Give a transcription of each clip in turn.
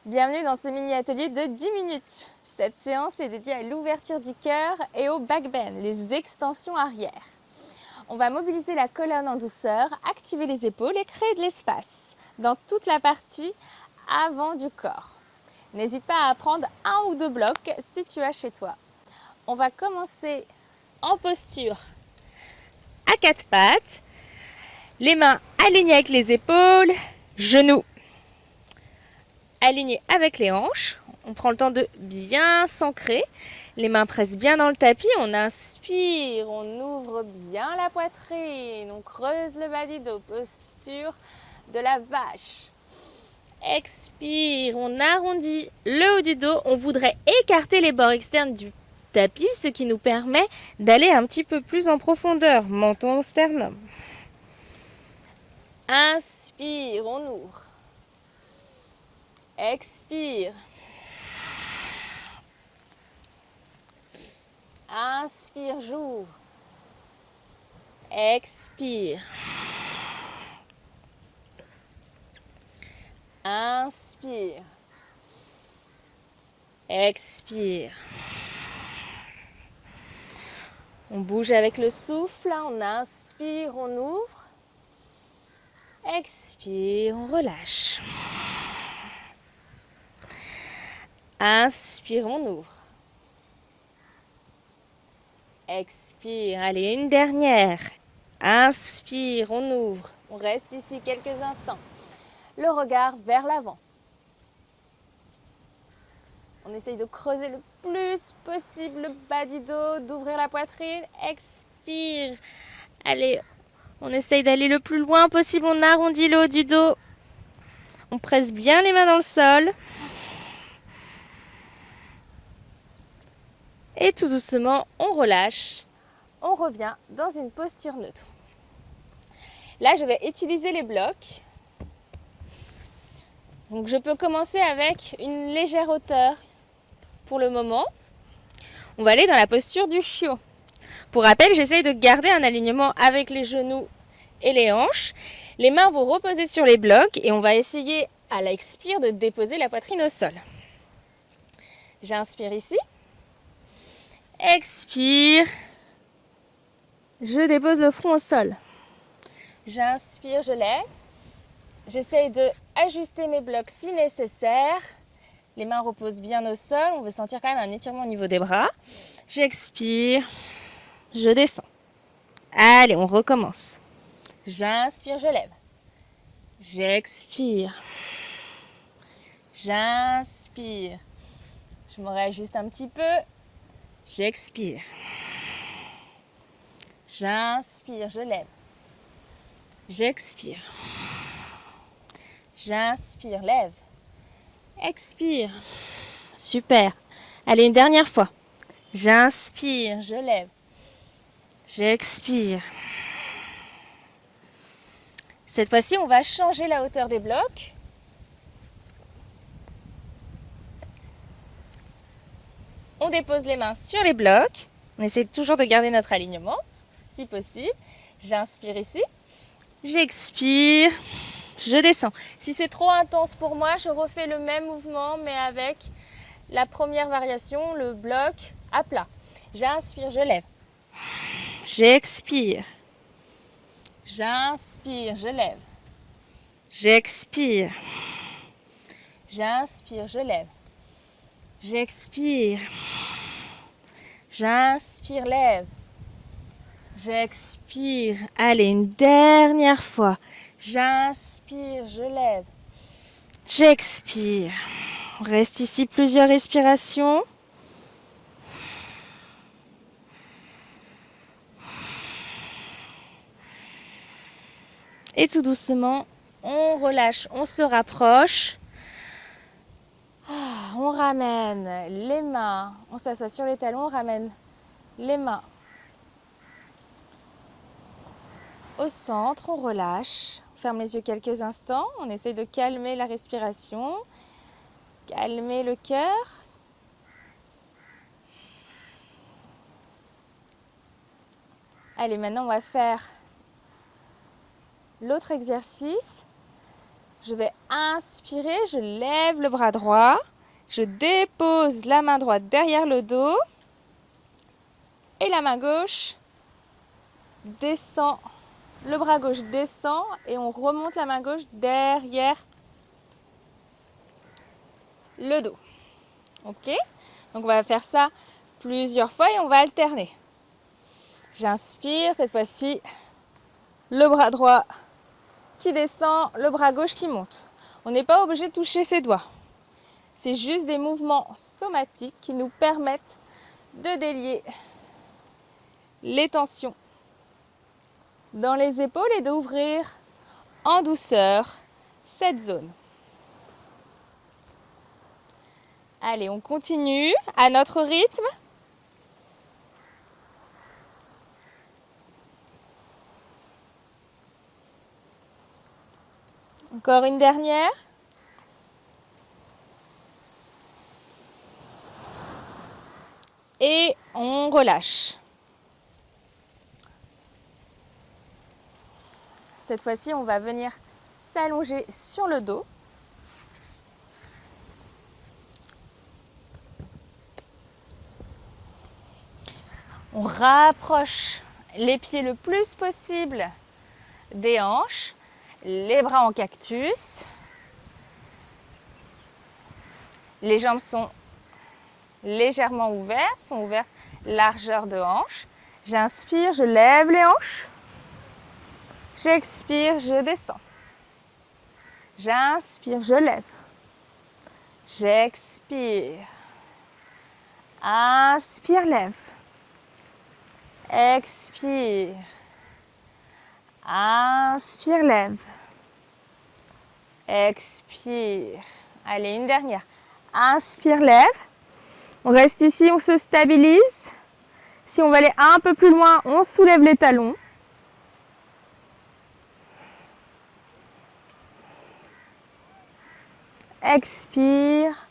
Bienvenue dans ce mini-atelier de 10 minutes. Cette séance est dédiée à l'ouverture du cœur et au back bend, les extensions arrière. On va mobiliser la colonne en douceur, activer les épaules et créer de l'espace dans toute la partie avant du corps. N'hésite pas à prendre un ou deux blocs si tu as chez toi. On va commencer en posture à quatre pattes, les mains alignées avec les épaules, genoux alignés avec les hanches. On prend le temps de bien s'ancrer. Les mains pressent bien dans le tapis. On inspire, on ouvre bien la poitrine. On creuse le bas du dos. Posture de la vache. Expire, on arrondit le haut du dos. On voudrait écarter les bords externes du tapis, ce qui nous permet d'aller un petit peu plus en profondeur. Menton au sternum. Inspire, on ouvre. Expire. Inspire, j'ouvre. Expire. Inspire. Expire. On bouge avec le souffle. On inspire, on ouvre. Expire, on relâche. Inspire, on ouvre. Expire. Allez, une dernière. Inspire, on ouvre. On reste ici quelques instants. Le regard vers l'avant. On essaye de creuser le plus possible le bas du dos, d'ouvrir la poitrine. Expire. Allez, on essaye d'aller le plus loin possible. On arrondit le haut du dos. On presse bien les mains dans le sol. Et tout doucement, on relâche. On revient dans une posture neutre. Là, je vais utiliser les blocs. Donc, je peux commencer avec une légère hauteur pour le moment. On va aller dans la posture du chiot. Pour rappel, j'essaye de garder un alignement avec les genoux et les hanches. Les mains vont reposer sur les blocs et on va essayer à l'expire de déposer la poitrine au sol. J'inspire ici. Expire. Je dépose le front au sol. J'inspire, je lève. J'essaye de ajuster mes blocs si nécessaire. Les mains reposent bien au sol. On veut sentir quand même un étirement au niveau des bras. J'expire. Je descends. Allez, on recommence. J'inspire, je lève. J'expire. J'inspire. Je me réajuste un petit peu. J'expire. J'inspire, je lève. J'expire. J'inspire, lève. Expire. Super. Allez, une dernière fois. J'inspire, je lève. J'expire. Cette fois-ci, on va changer la hauteur des blocs. On dépose les mains sur les blocs. On essaie toujours de garder notre alignement, si possible. J'inspire ici. J'expire. Je descends. Si c'est trop intense pour moi, je refais le même mouvement, mais avec la première variation, le bloc à plat. J'inspire, je lève. J'expire. J'inspire, je lève. J'expire. J'inspire, je lève. J'expire. J'inspire, lève. J'expire. Allez, une dernière fois. J'inspire, je lève. J'expire. On reste ici plusieurs respirations. Et tout doucement, on relâche, on se rapproche. On ramène les mains, on s'assoit sur les talons, on ramène les mains au centre, on relâche. On ferme les yeux quelques instants, on essaie de calmer la respiration, calmer le cœur. Allez, maintenant on va faire l'autre exercice. Je vais inspirer, je lève le bras droit, je dépose la main droite derrière le dos et la main gauche descend. Le bras gauche descend et on remonte la main gauche derrière le dos. Ok? Donc on va faire ça plusieurs fois et on va alterner. J'inspire, cette fois-ci, le bras droit qui descend, le bras gauche qui monte. On n'est pas obligé de toucher ses doigts. C'est juste des mouvements somatiques qui nous permettent de délier les tensions dans les épaules et d'ouvrir en douceur cette zone. Allez, on continue à notre rythme. Encore une dernière. Et on relâche. Cette fois-ci, on va venir s'allonger sur le dos. On rapproche les pieds le plus possible des hanches, les bras en cactus. Les jambes sont légèrement ouvertes, largeur de hanche. J'inspire, je lève les hanches. J'expire, je descends. J'inspire, je lève. J'expire. Inspire, lève. Expire. Inspire, lève. Expire. Allez, une dernière. Inspire, lève. On reste ici, on se stabilise. Si on va aller un peu plus loin, on soulève les talons. Expire.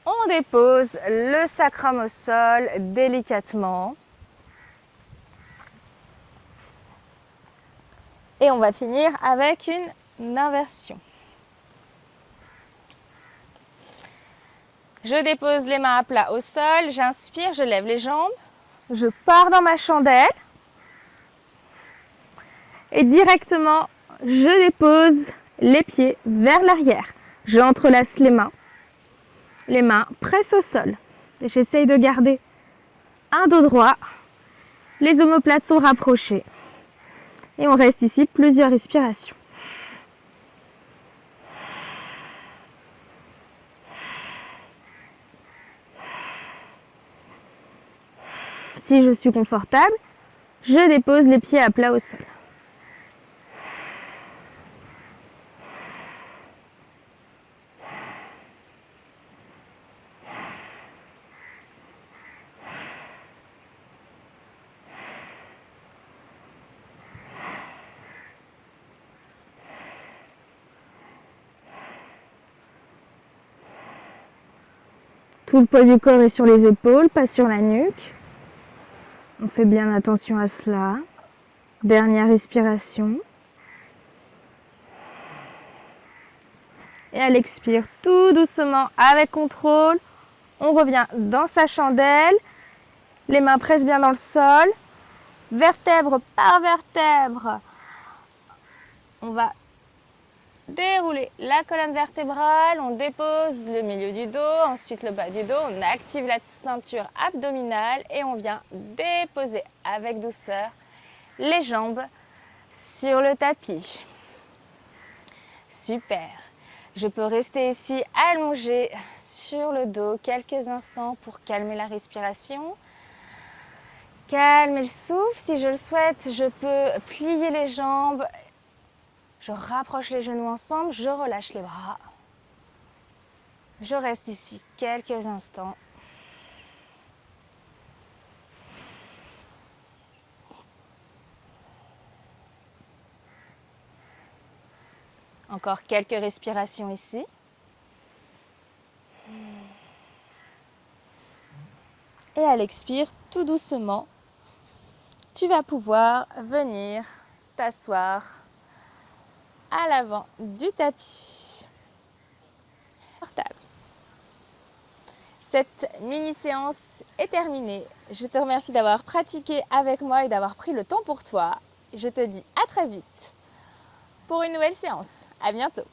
On dépose le sacrum au sol délicatement. Et on va finir avec une inversion. Je dépose les mains à plat au sol, j'inspire, je lève les jambes, je pars dans ma chandelle et directement je dépose les pieds vers l'arrière. J'entrelace les mains pressent au sol. J'essaye de garder un dos droit, les omoplates sont rapprochées et on reste ici plusieurs respirations. Si je suis confortable, je dépose les pieds à plat au sol. Tout le poids du corps est sur les épaules, pas sur la nuque. On fait bien attention à cela. Dernière respiration. Et à l'expire, tout doucement, avec contrôle, on revient dans sa chandelle. Les mains pressent bien dans le sol. Vertèbre par vertèbre. On va dérouler la colonne vertébrale, on dépose le milieu du dos, ensuite le bas du dos, on active la ceinture abdominale et on vient déposer avec douceur les jambes sur le tapis. Super. Je peux rester ici allongée sur le dos quelques instants pour calmer la respiration. Calmer le souffle. Si je le souhaite, je peux plier les jambes. Je rapproche les genoux ensemble, je relâche les bras. Je reste ici quelques instants. Encore quelques respirations ici. Et à l'expire, tout doucement, tu vas pouvoir venir t'asseoir à l'avant du tapis. Portable. Cette mini-séance est terminée. Je te remercie d'avoir pratiqué avec moi et d'avoir pris le temps pour toi. Je te dis à très vite pour une nouvelle séance. À bientôt.